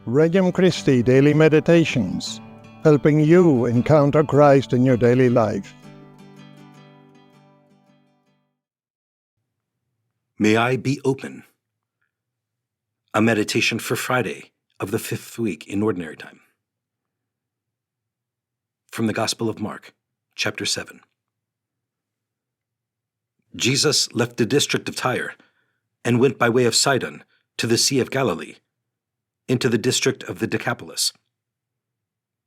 Regnum Christi Daily Meditations, helping you encounter Christ in your daily life. May I be open. A meditation for Friday of the 5th week in Ordinary Time. From the Gospel of Mark, chapter 7. Jesus left the district of Tyre and went by way of Sidon to the Sea of Galilee, into the district of the Decapolis.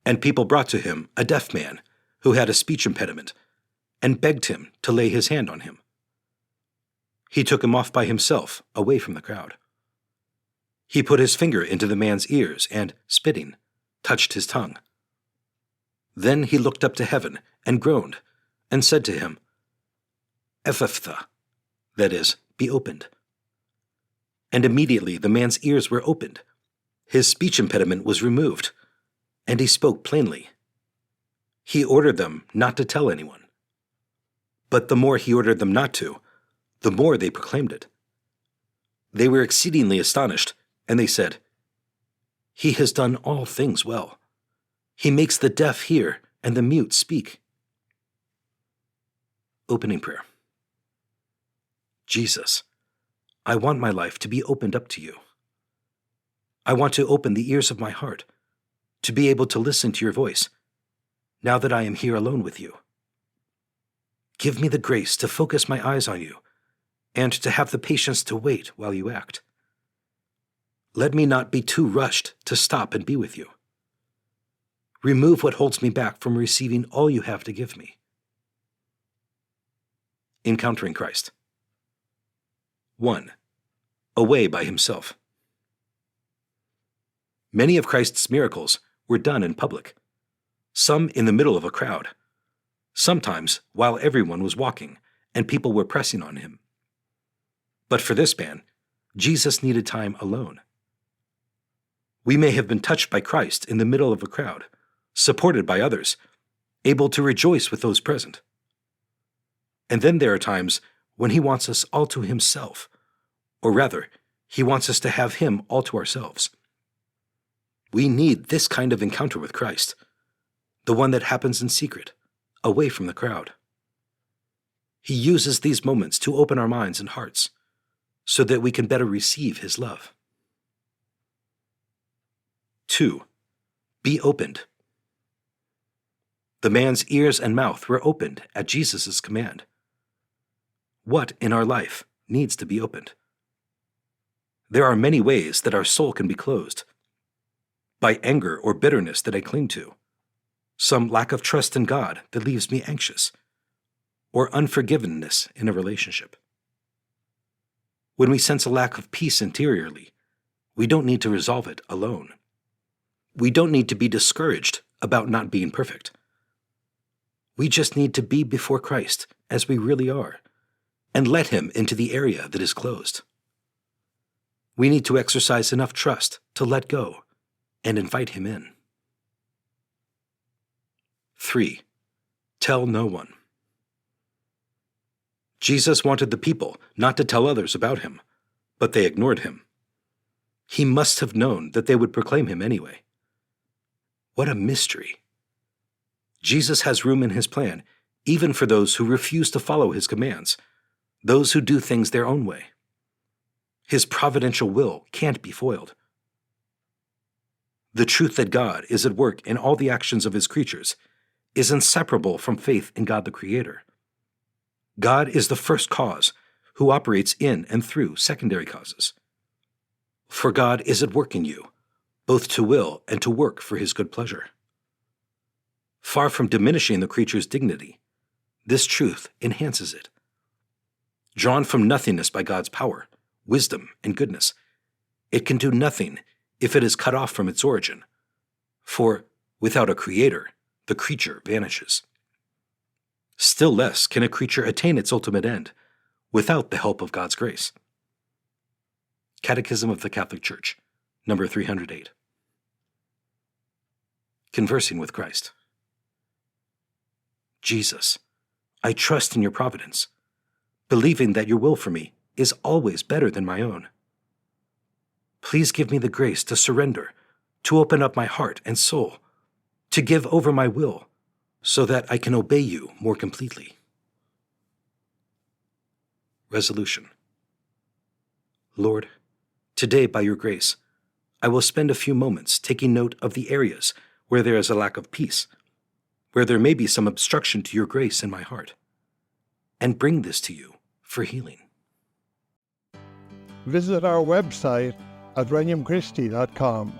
And people brought to him a deaf man who had a speech impediment, and begged him to lay his hand on him. He took him off by himself, away from the crowd. He put his finger into the man's ears and, spitting, touched his tongue. Then he looked up to heaven and groaned, and said to him, Ephphatha, that is, be opened. And immediately the man's ears were opened. His speech impediment was removed, and he spoke plainly. He ordered them not to tell anyone. But the more he ordered them not to, the more they proclaimed it. They were exceedingly astonished, and they said, He has done all things well. He makes the deaf hear and the mute speak. Opening prayer. Jesus, I want my life to be opened up to you. I want to open the ears of my heart, to be able to listen to your voice, now that I am here alone with you. Give me the grace to focus my eyes on you, and to have the patience to wait while you act. Let me not be too rushed to stop and be with you. Remove what holds me back from receiving all you have to give me. Encountering Christ. 1. Away by himself. Many of Christ's miracles were done in public, some in the middle of a crowd, sometimes while everyone was walking and people were pressing on him. But for this man, Jesus needed time alone. We may have been touched by Christ in the middle of a crowd, supported by others, able to rejoice with those present. And then there are times when he wants us all to himself, or rather, he wants us to have him all to ourselves. We need this kind of encounter with Christ, the one that happens in secret, away from the crowd. He uses these moments to open our minds and hearts, so that we can better receive his love. 2. Be opened. The man's ears and mouth were opened at Jesus' command. What in our life needs to be opened? There are many ways that our soul can be closed. By anger or bitterness that I cling to, some lack of trust in God that leaves me anxious, or unforgiveness in a relationship. When we sense a lack of peace interiorly, we don't need to resolve it alone. We don't need to be discouraged about not being perfect. We just need to be before Christ as we really are, and let him into the area that is closed. We need to exercise enough trust to let go and invite him in. 3. Tell no one. Jesus wanted the people not to tell others about him, but they ignored him. He must have known that they would proclaim him anyway. What a mystery. Jesus has room in his plan, even for those who refuse to follow his commands, those who do things their own way. His providential will can't be foiled. The truth that God is at work in all the actions of his creatures is inseparable from faith in God the Creator. God is the first cause who operates in and through secondary causes. For God is at work in you, both to will and to work for his good pleasure. Far from diminishing the creature's dignity, this truth enhances it. Drawn from nothingness by God's power, wisdom, and goodness, it can do nothing if it is cut off from its origin, for without a creator, the creature vanishes. Still less can a creature attain its ultimate end without the help of God's grace. Catechism of the Catholic Church, number 308. Conversing with Christ. Jesus, I trust in your providence, believing that your will for me is always better than my own. Please give me the grace to surrender to open up my heart and soul, to give over my will, so that I can obey you more completely. Resolution. Lord, today, by your grace, I will spend a few moments taking note of the areas where there is a lack of peace, where there may be some obstruction to your grace in my heart, and bring this to you for healing. Visit our website at regnumchristi.com